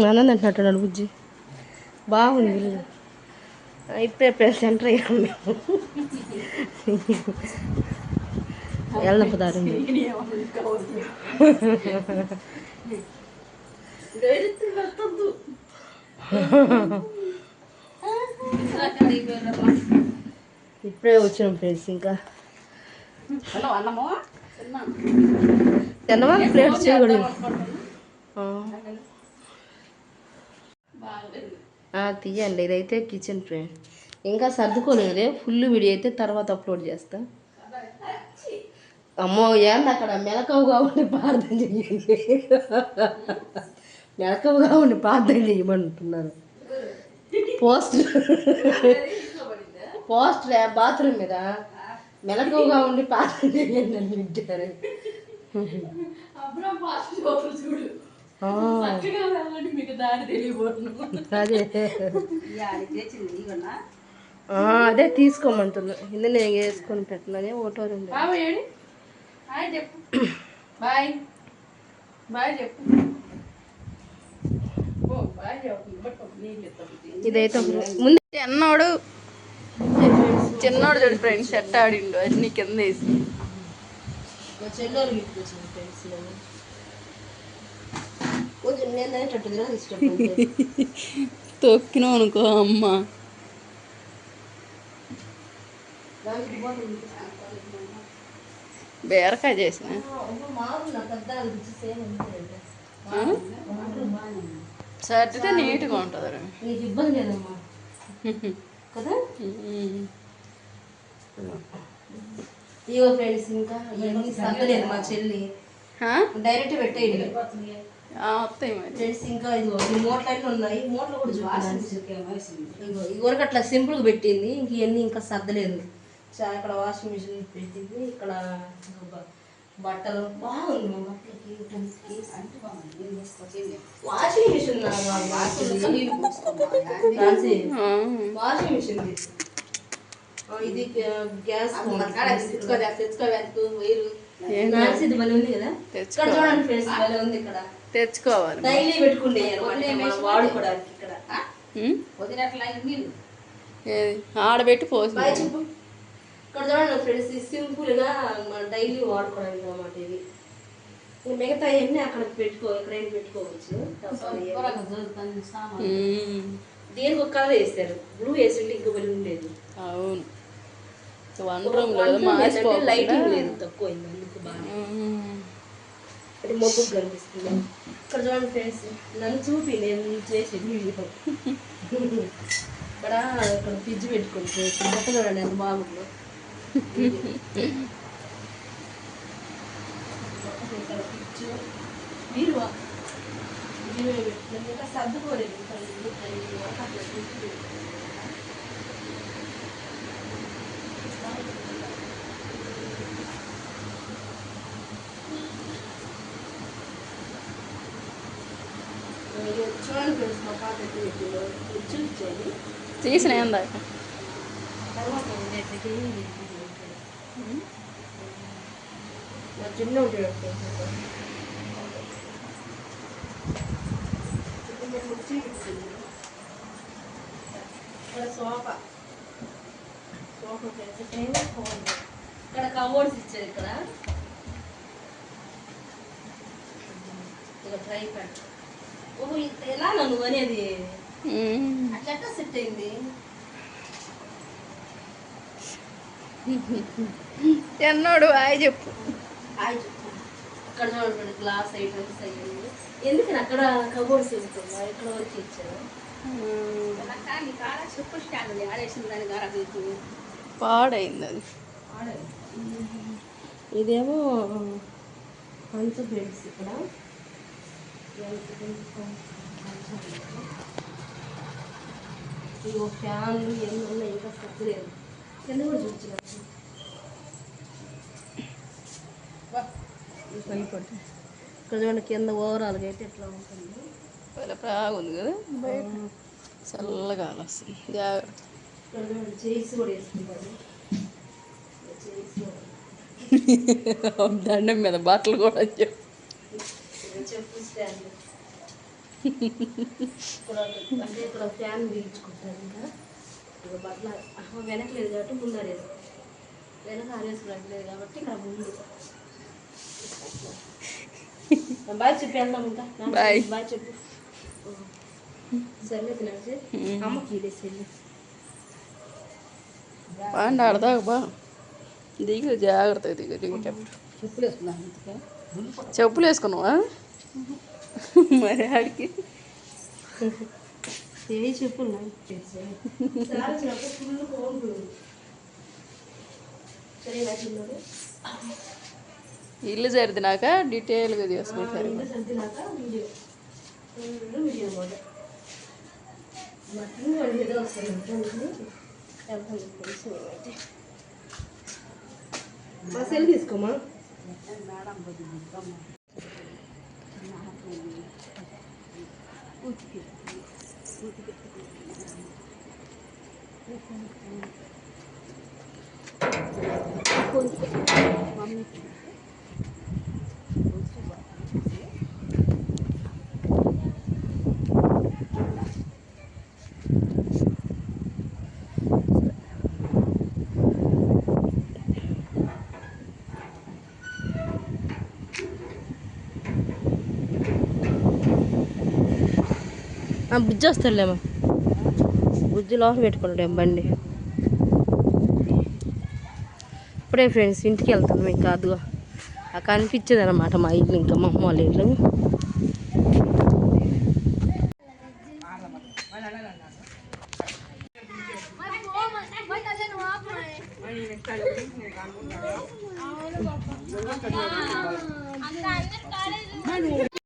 ఆనంద్ అంటున్నట్టున్నాడు బుజ్జి. బాగుంది ఇల్లు. ఇప్పుడే సెంటర్ అయ్యాము మేము. వెళ్దాం దారి ఇప్పుడే వచ్చినాం ఫ్రెండ్స్. ఇంకా తిన్నవా? ప్లేట్ చేయకూడదు. తీయండి. ఇదైతే కిచెన్ ఫ్రెండ్. ఇంకా సర్దుకోలేదులే. ఫుల్ వీడియో అయితే తర్వాత అప్లోడ్ చేస్తా. అమ్మో ఏంది అక్కడ మెలకువగా ఉండి ప్రార్థన చెయ్యండి. మెలకువగా ఉండి ప్రార్థన చెయ్యమంటున్నారు. పోస్టర్ బాత్రూమ్ మీద మెలకువగా ఉండి ప్రార్థన చెయ్యండి అని వింటారు. అదే తీసుకోమంటున్నా. ఇందులో నేను వేసుకొని పెట్టినానే ఓటో రెండు. బాయ్ బాయ్ చెప్పు. ఇదైతే ముందు చిన్నోడు చూడు ఫ్రెండ్స్ ఎట్ట ఆడిండు అన్ని కింద వేసి. తొక్కినావు అనుకో అమ్మ. బీరకాయ చేసిన సర్దితే నీట్గా ఉంటుంది. ఇబ్బంది లేదమ్మా కదా. ఇగో ఫ్రెండ్స్ ఇంకా ఇవన్నీ సర్దలేదు మా చెల్లి. డైరెక్ట్ పెట్టేయండి ఫ్రెండ్స్. ఇంకా ఇదిగో ఈ మూటలన్నీ ఉన్నాయి. మూటలు కూడా చూపించాను. ఇదివరకు అట్లా సింపుల్గా పెట్టింది. ఇంక ఇవన్నీ ఇంకా సర్దలేదు. ఇక్కడ వాషింగ్ మిషన్ పెట్టింది. ఇక్కడ బట్టలు బాగుంది. మా బట్టలకి వాషింగ్ మిషన్ వాషింగ్ మిషన్ ఇది గ్యాస్ తెచ్చుకోవాలి. డైలీ పెట్టుకుంటే వాడుకోవడానికి ఇక్కడ ఆడబెట్టి పోసి చెప్పు. ఇక్కడ చూడండి ఫ్రెండ్స్, సింపుల్గా మన డైలీ వాడుకోవడానికి అన్నమాట. ఇది మిగతా అవన్నీ అక్కడ ఎక్కడైనా పెట్టుకోవచ్చు. దీనికి ఒక కలర్ వేస్తారు. బ్లూ వేసింటే ఇంకో బలి ఉండేది. అవును, లైటింగ్ లేదు, తక్కువ అయింది. అందుకు బాగా అంటే మొగ్గు కనిపిస్తుంది. ఇక్కడ చూడండి ఫ్రెండ్స్, నన్ను చూపి నేను చేసి వీడియో. ఇక్కడ ఫ్రిడ్జ్ పెట్టుకోండి ఫ్రెండ్స్. బట్ట చూడండి ఎంత బాగుందో. బీరువా ఇంకా సర్దుకోలేదు. చూడండి ఫ్రెండ్స్, మా పాత చూపించేది తీసిన తర్వాత చిన్న ఉంటాడు. ఇక్కడ సోఫా ఇక్కడ కబోర్డ్స్ ఇచ్చారు. ఇక్కడ ట్రై ప్యాడ్. ఓహో ఎలా నువ్వు అనేది అట్లా సెట్ అయింది. ఎన్నోడు హాయ్ చెప్పు. హాయ్ చెప్పు. ఇక్కడ చూడండి గ్లాస్ ఐటమ్స్ అయ్యింది. ఎందుకని అక్కడ కబోర్డ్స్ వెళ్తుందా? ఇక్కడ వరకు ఇచ్చారు. పాడైంది అది. ఇదేమో అంత బెడ్స్. ఇక్కడ ఇవో ఫ్యాన్లు ఎన్ని ఉన్నాయి. ఇంకా సర్దలేదు. కింద కూడా చూపించారు. ఇక్కడ చూడండి కింద ఓవరాల్గా అయితే ఎట్లా ఉంటుంది. బాగుంది కదా. బయట చల్లగా వస్తుంది. చైర్స్ కూడా వేసుకుంటారు. దండం మీద బట్టలు కూడా చెప్పు స్టాండ్. అంటే ఇక్కడ ఫ్యాన్ బిగించుకుంటారు ఇంకా బట్టల వెనక లేదు కాబట్టి ముందు ఆరేసు వెనక ఆరేసుకోవడానికి లేదు కాబట్టి ఇక్కడ ముందు బాయ్ చెప్పి వెళ్దాం ఇంకా బాయ్ బాయ్ చెప్పు సర్లే తినేసి అమ్మకి ఇదేసి బాగా ఆడదాకా బా దిగు జాగ్రత్తగా దిగు చెప్పులు వేసుకున్నావా మరి ఆడికి ఏ చెప్పులు ఇల్లు సర్దినాక డీటెయిల్గా చేసుకుంటారు మా సెల్ తీసుకోమా బుజ్జి వస్తాడులేమో బుజ్జి లోపల పెట్టుకున్నాడు బండి ఇప్పుడే ఫ్రెండ్స్ ఇంటికి వెళ్తాను ఇంకా అదిగో కనిపించేది అనమాట మా ఇల్లు ఇంకా మా అమ్మ వాళ్ళ ఇల్లు